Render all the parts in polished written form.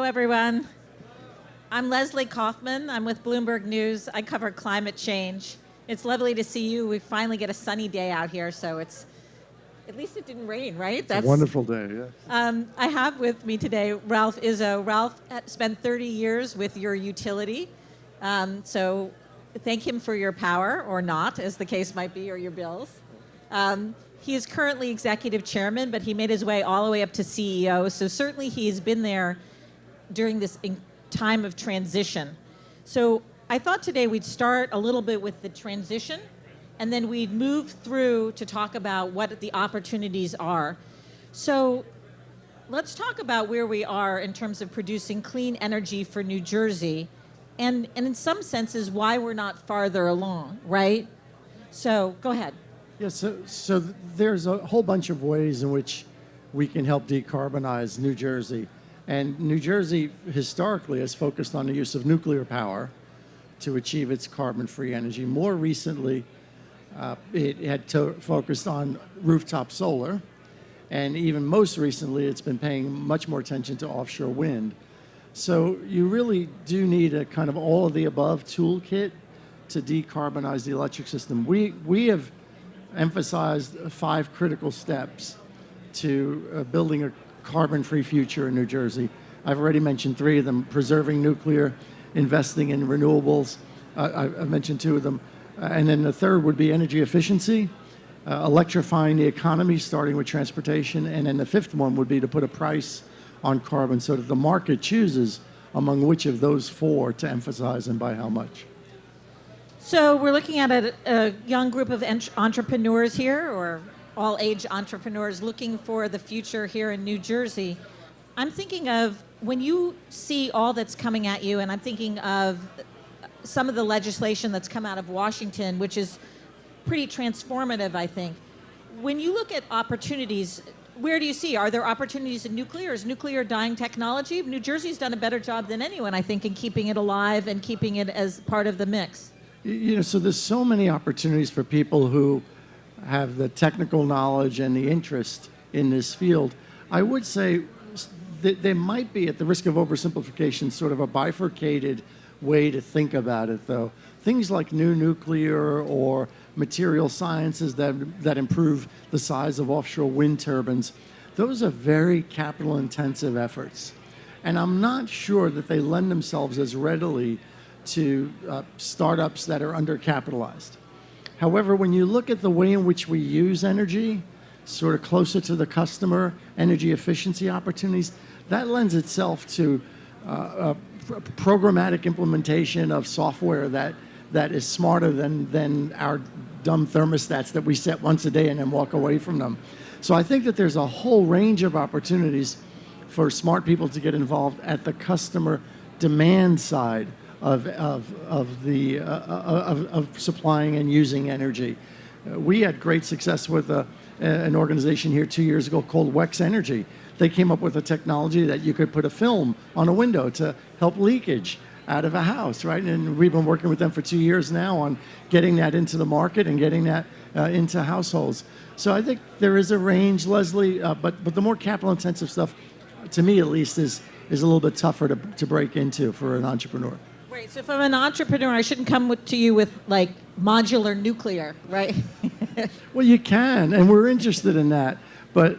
everyone. I'm Leslie Kaufman. I'm with Bloomberg News. I cover climate change. It's lovely to see you. We finally get a sunny day out here, so at least it didn't rain, right? That's a wonderful day, yeah. I have with me today Ralph Izzo. Ralph spent 30 years with your utility, so thank him for your power, or not, as the case might be, or your bills. He is currently executive chairman, but he made his way all the way up to CEO, so certainly he's been there during this time of transition. So I thought today we'd start a little bit with the transition, and then we'd move through to talk about what the opportunities are. So let's talk about where we are in terms of producing clean energy for New Jersey, and in some senses why we're not farther along, right? So go ahead. Yeah, so there's a whole bunch of ways in which we can help decarbonize New Jersey. And New Jersey historically has focused on the use of nuclear power to achieve its carbon-free energy. More recently, it had focused on rooftop solar. And even most recently, it's been paying much more attention to offshore wind. So you really do need a kind of all of the above toolkit to decarbonize the electric system. We have emphasized 5 critical steps to building a carbon-free future in New Jersey. I've already mentioned 3 of them: preserving nuclear, investing in renewables. I've mentioned 2 of them. And then the third would be energy efficiency, electrifying the economy, starting with transportation. And then the 5th one would be to put a price on carbon so that the market chooses among which of those 4 to emphasize and by how much. So we're looking at a young group of entrepreneurs here, or all-age entrepreneurs looking for the future here in New Jersey. I'm thinking of, when you see all that's coming at you, and I'm thinking of some of the legislation that's come out of Washington, which is pretty transformative, I think. When you look at opportunities, where do you see? Are there opportunities in nuclear? Is nuclear dying technology? New Jersey's done a better job than anyone, I think, in keeping it alive and keeping it as part of the mix. You know, so there's so many opportunities for people who have the technical knowledge and the interest in this field. I would say that there might be, at the risk of oversimplification, sort of a bifurcated way to think about it, though. Things like new nuclear or material sciences that improve the size of offshore wind turbines, those are very capital-intensive efforts. And I'm not sure that they lend themselves as readily to startups that are undercapitalized. However, when you look at the way in which we use energy, sort of closer to the customer, energy efficiency opportunities, that lends itself to programmatic implementation of software that is smarter than our dumb thermostats that we set once a day and then walk away from them. So I think that there's a whole range of opportunities for smart people to get involved at the customer demand side of supplying and using energy. We had great success with an organization here 2 years ago called Wex Energy. They came up with a technology that you could put a film on a window to help leakage out of a house, right? And we've been working with them for 2 years now on getting that into the market and getting that into households. So I think there is a range, Leslie, but the more capital-intensive stuff, to me at least, is a little bit tougher to break into for an entrepreneur. Right, so if I'm an entrepreneur, I shouldn't come to you with, like, modular nuclear, right? Well, you can, and we're interested in that. But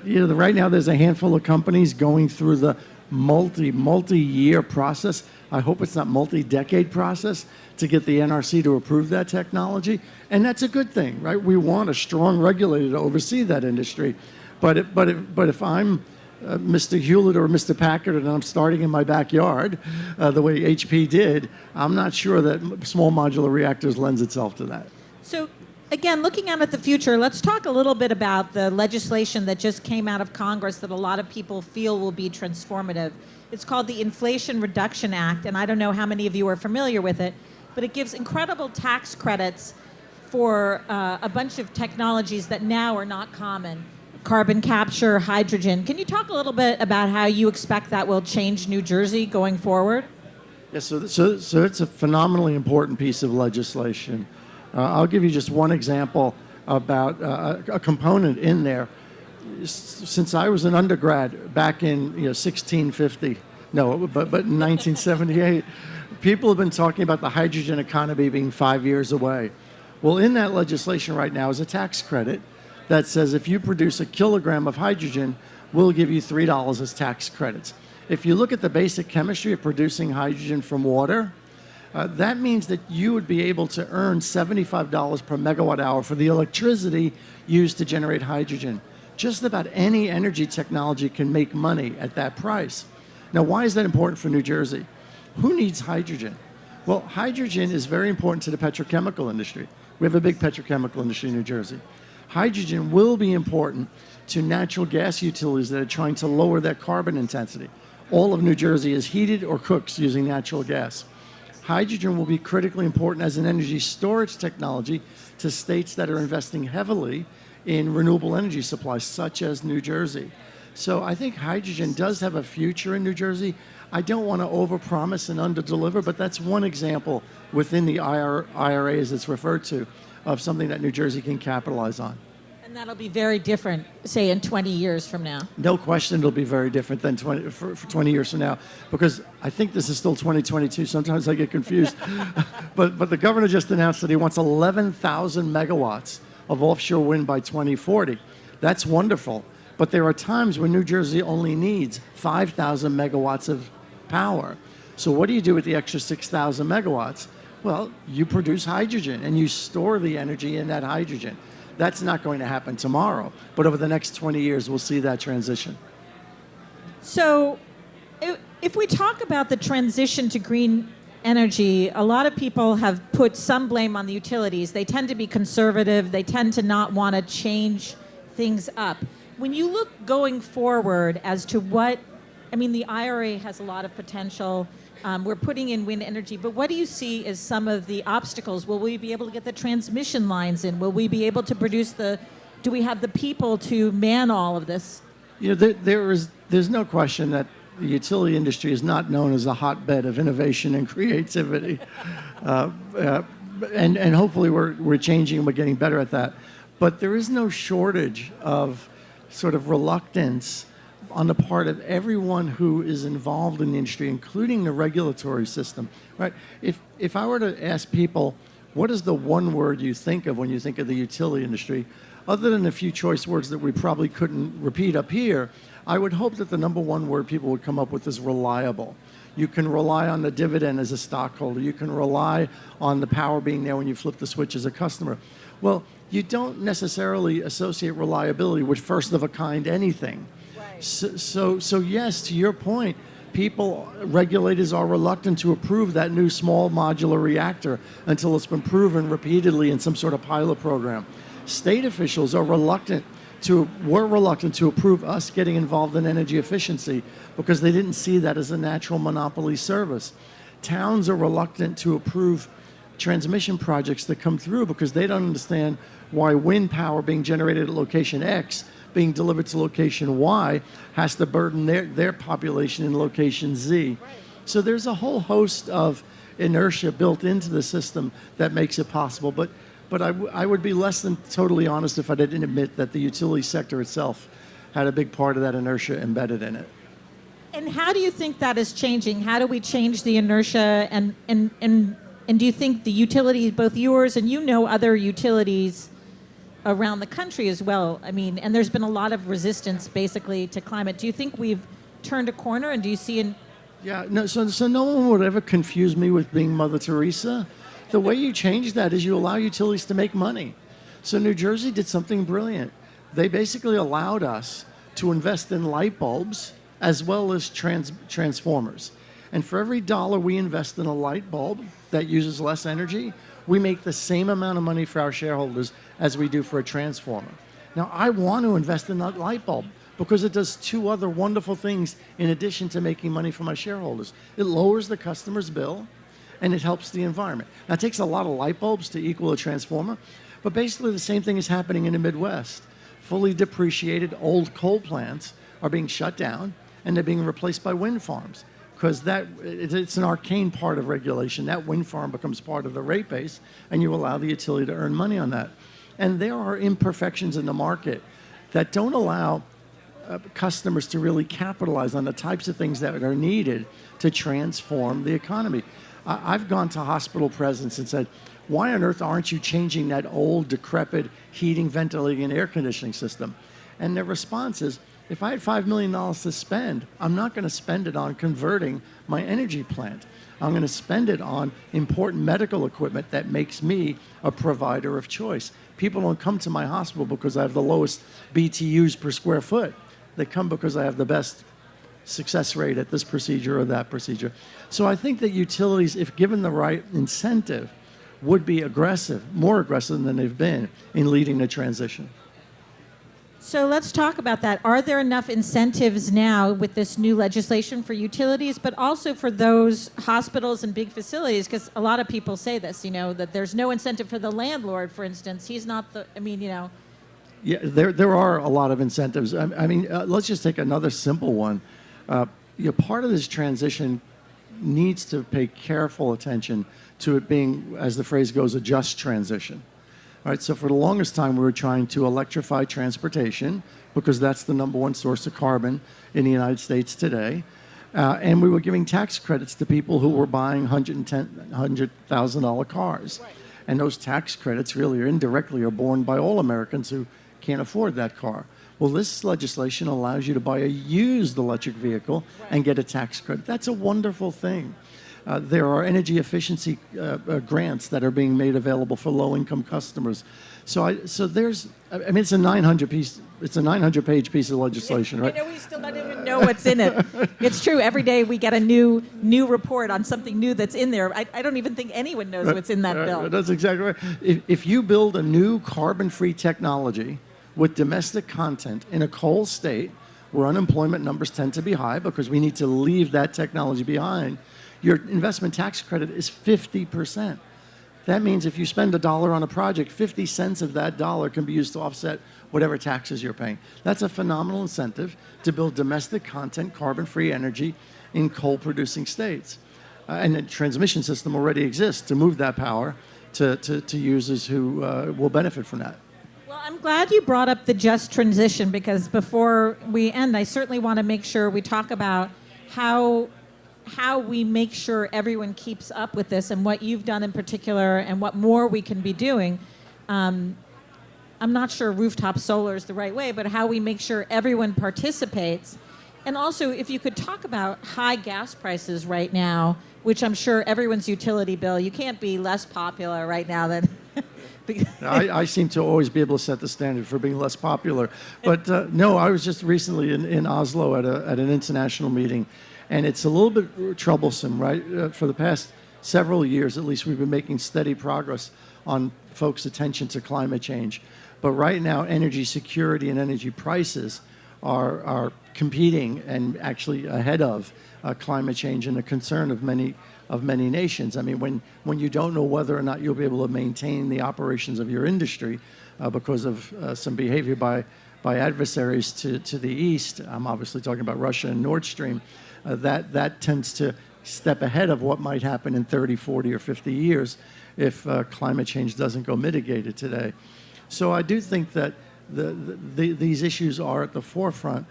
you know, right now there's a handful of companies going through the multi-year process. I hope it's not multi-decade process to get the NRC to approve that technology. And that's a good thing, right? We want a strong regulator to oversee that industry. But if I'm Mr. Hewlett or Mr. Packard and I'm starting in my backyard, the way HP did, I'm not sure that small modular reactors lends itself to that. So again, looking out at the future, let's talk a little bit about the legislation that just came out of Congress that a lot of people feel will be transformative. It's called the Inflation Reduction Act, and I don't know how many of you are familiar with it, but it gives incredible tax credits for a bunch of technologies that now are not common. Carbon capture, hydrogen. Can you talk a little bit about how you expect that will change New Jersey going forward? Yes, so it's a phenomenally important piece of legislation. I'll give you just one example about a component in there. Since I was an undergrad back in 1650, No, but in 1978, people have been talking about the hydrogen economy being 5 years away. Well, in that legislation right now is a tax credit that says if you produce a kilogram of hydrogen, we'll give you $3 as tax credits. If you look at the basic chemistry of producing hydrogen from water, that means that you would be able to earn $75 per megawatt hour for the electricity used to generate hydrogen. Just about any energy technology can make money at that price. Now, why is that important for New Jersey? Who needs hydrogen? Well, hydrogen is very important to the petrochemical industry. We have a big petrochemical industry in New Jersey. Hydrogen will be important to natural gas utilities that are trying to lower their carbon intensity. All of New Jersey is heated or cooks using natural gas. Hydrogen will be critically important as an energy storage technology to states that are investing heavily in renewable energy supplies, such as New Jersey. So I think hydrogen does have a future in New Jersey. I don't want to overpromise and underdeliver, but that's one example within the IRA, as it's referred to, of something that New Jersey can capitalize on. And that'll be very different, say, in 20 years from now. No question it'll be very different than 20 years from now, because I think this is still 2022. Sometimes I get confused. but the governor just announced that he wants 11,000 megawatts of offshore wind by 2040. That's wonderful. But there are times when New Jersey only needs 5,000 megawatts of power. So what do you do with the extra 6,000 megawatts? Well, you produce hydrogen and you store the energy in that hydrogen. That's not going to happen tomorrow, but over the next 20 years, we'll see that transition. So if we talk about the transition to green energy, a lot of people have put some blame on the utilities. They tend to be conservative. They tend to not want to change things up. When you look going forward as to the IRA has a lot of potential. We're putting in wind energy, but what do you see as some of the obstacles? Will we be able to get the transmission lines in? Will we be able to do we have the people to man all of this? You know, there's no question that the utility industry is not known as a hotbed of innovation and creativity. And hopefully we're changing and we're getting better at that. But there is no shortage of sort of reluctance on the part of everyone who is involved in the industry, including the regulatory system, right? If I were to ask people, what is the one word you think of when you think of the utility industry, other than a few choice words that we probably couldn't repeat up here, I would hope that the number one word people would come up with is reliable. You can rely on the dividend as a stockholder. You can rely on the power being there when you flip the switch as a customer. Well, you don't necessarily associate reliability with first of a kind anything. So yes, to your point, regulators are reluctant to approve that new small modular reactor until it's been proven repeatedly in some sort of pilot program. State officials were reluctant to approve us getting involved in energy efficiency because they didn't see that as a natural monopoly service. Towns are reluctant to approve transmission projects that come through because they don't understand why wind power being generated at location X being delivered to location Y has to burden their population in location Z. Right. So there's a whole host of inertia built into the system that makes it possible. But I would be less than totally honest if I didn't admit that the utility sector itself had a big part of that inertia embedded in it. And how do you think that is changing? How do we change the inertia? And do you think the utilities, both yours and other utilities around the country as well, and there's been a lot of resistance basically to climate. Do you think we've turned a corner, and do you see Yeah, no, so no one would ever confuse me with being Mother Teresa. The way you change that is you allow utilities to make money. So New Jersey did something brilliant. They basically allowed us to invest in light bulbs as well as transformers. And for every dollar we invest in a light bulb that uses less energy, we make the same amount of money for our shareholders as we do for a transformer. Now, I want to invest in that light bulb because it does two other wonderful things in addition to making money for my shareholders. It lowers the customer's bill, and it helps the environment. Now, it takes a lot of light bulbs to equal a transformer, but basically the same thing is happening in the Midwest. Fully depreciated old coal plants are being shut down, and they're being replaced by wind farms. Because it's an arcane part of regulation. That wind farm becomes part of the rate base, and you allow the utility to earn money on that. And there are imperfections in the market that don't allow customers to really capitalize on the types of things that are needed to transform the economy. I've gone to hospital presidents and said, why on earth aren't you changing that old, decrepit heating, ventilating, and air conditioning system? And their response is, if I had $5 million to spend, I'm not going to spend it on converting my energy plant. I'm going to spend it on important medical equipment that makes me a provider of choice. People don't come to my hospital because I have the lowest BTUs per square foot. They come because I have the best success rate at this procedure or that procedure. So I think that utilities, if given the right incentive, would be aggressive, more aggressive than they've been in leading the transition. So let's talk about that. Are there enough incentives now with this new legislation for utilities, but also for those hospitals and big facilities? Because a lot of people say this, that there's no incentive for the landlord, for instance. He's not Yeah, there are a lot of incentives. Let's just take another simple one. Part of this transition needs to pay careful attention to it being, as the phrase goes, a just transition. All right, so for the longest time, we were trying to electrify transportation because that's the number one source of carbon in the United States today. And we were giving tax credits to people who were buying $100,000 cars. Right. And those tax credits really or indirectly are borne by all Americans who can't afford that car. Well, this legislation allows you to buy a used electric vehicle and get a tax credit. That's a wonderful thing. There are energy efficiency grants that are being made available for low-income customers. It's a 900-page piece of legislation, right? I know we still don't even know what's in it. It's true. Every day we get a new report on something new that's in there. I don't even think anyone knows what's in that bill. That's exactly right. If you build a new carbon-free technology with domestic content in a coal state where unemployment numbers tend to be high because we need to leave that technology behind, your investment tax credit is 50%. That means if you spend $1 on a project, 50 cents of that dollar can be used to offset whatever taxes you're paying. That's a phenomenal incentive to build domestic content, carbon-free energy in coal-producing states. And the transmission system already exists to move that power to users who will benefit from that. Well, I'm glad you brought up the just transition, because before we end, I certainly want to make sure we talk about how we make sure everyone keeps up with this and what you've done in particular and what more we can be doing. I'm not sure rooftop solar is the right way, but how we make sure everyone participates. And also, if you could talk about high gas prices right now, which I'm sure everyone's utility bill, you can't be less popular right now than... I seem to always be able to set the standard for being less popular. But no, I was just recently in Oslo at an international meeting, and it's a little bit troublesome, right? For the past several years, at least, we've been making steady progress on folks' attention to climate change. But right now, energy security and energy prices are competing and actually ahead of climate change and the concern of many nations. I mean, when you don't know whether or not you'll be able to maintain the operations of your industry because of some behavior by adversaries to the east, I'm obviously talking about Russia and Nord Stream, that tends to step ahead of what might happen in 30, 40, or 50 years if climate change doesn't go mitigated today. So I do think that these issues are at the forefront.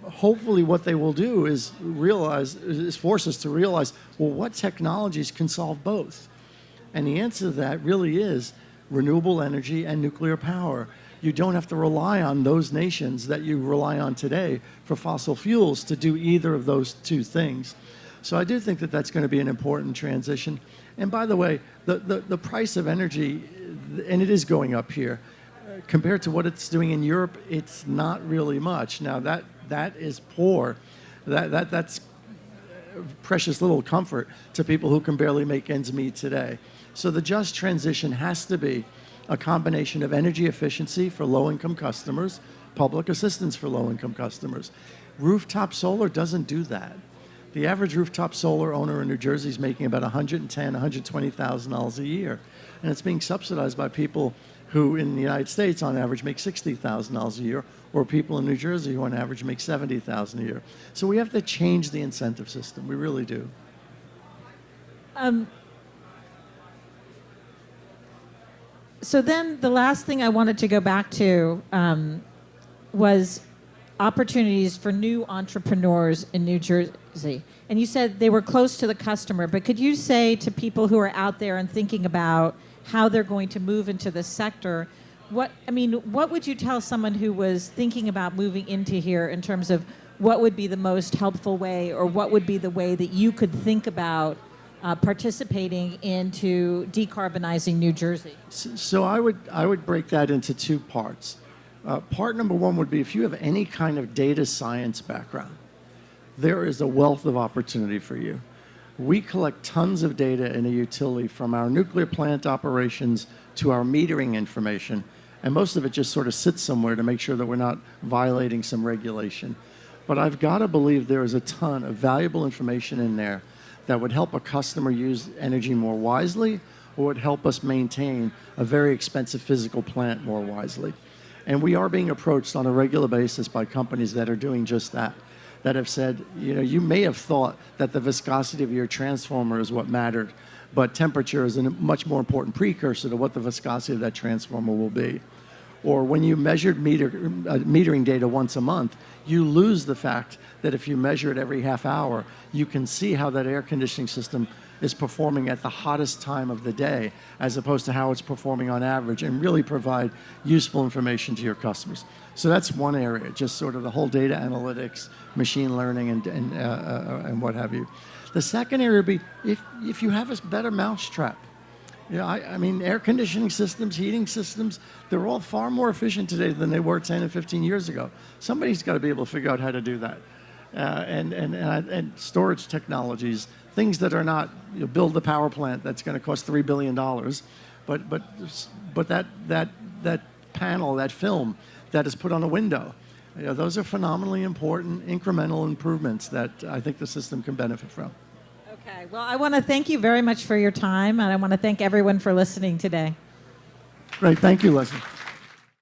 Hopefully what they will do is force us to realize, well, what technologies can solve both? And the answer to that really is renewable energy and nuclear power. You don't have to rely on those nations that you rely on today for fossil fuels to do either of those two things. So I do think that that's going to be an important transition. And by the way, the price of energy, and it is going up here, compared to what it's doing in Europe, it's not really much. Now that is poor. That's precious little comfort to people who can barely make ends meet today. So the just transition has to be a combination of energy efficiency for low-income customers, public assistance for low-income customers. Rooftop solar doesn't do that. The average rooftop solar owner in New Jersey is making about $110,000, $120,000 a year, and it's being subsidized by people who in the United States on average make $60,000 a year, or people in New Jersey who on average make $70,000 a year. So we have to change the incentive system. We really do. So then the last thing I wanted to go back to was opportunities for new entrepreneurs in New Jersey. And you said they were close to the customer, but could you say to people who are out there and thinking about how they're going to move into this sector, what would you tell someone who was thinking about moving into here in terms of what would be the most helpful way, or what would be the way that you could think about participating into decarbonizing New Jersey? So I would break that into two parts. Part number one would be if you have any kind of data science background, there is a wealth of opportunity for you. We collect tons of data in a utility, from our nuclear plant operations to our metering information, and most of it just sort of sits somewhere to make sure that we're not violating some regulation. But I've got to believe there is a ton of valuable information in there that would help a customer use energy more wisely, or would help us maintain a very expensive physical plant more wisely. And we are being approached on a regular basis by companies that are doing just that, that have said, you may have thought that the viscosity of your transformer is what mattered, but temperature is a much more important precursor to what the viscosity of that transformer will be. Or when you measured metering data once a month, you lose the fact that if you measure it every half hour, you can see how that air conditioning system is performing at the hottest time of the day, as opposed to how it's performing on average, and really provide useful information to your customers. So that's one area, just sort of the whole data analytics, machine learning, and what have you. The second area would be if you have a better mousetrap. I mean, air conditioning systems, heating systems, they're all far more efficient today than they were 10 and 15 years ago. Somebody's got to be able to figure out how to do that. And storage technologies, things that are not, build the power plant that's going to cost $3 billion, but that panel, that film that is put on a window, those are phenomenally important incremental improvements that I think the system can benefit from. Okay, well, I want to thank you very much for your time, and I want to thank everyone for listening today. Great, thank you, Leslie.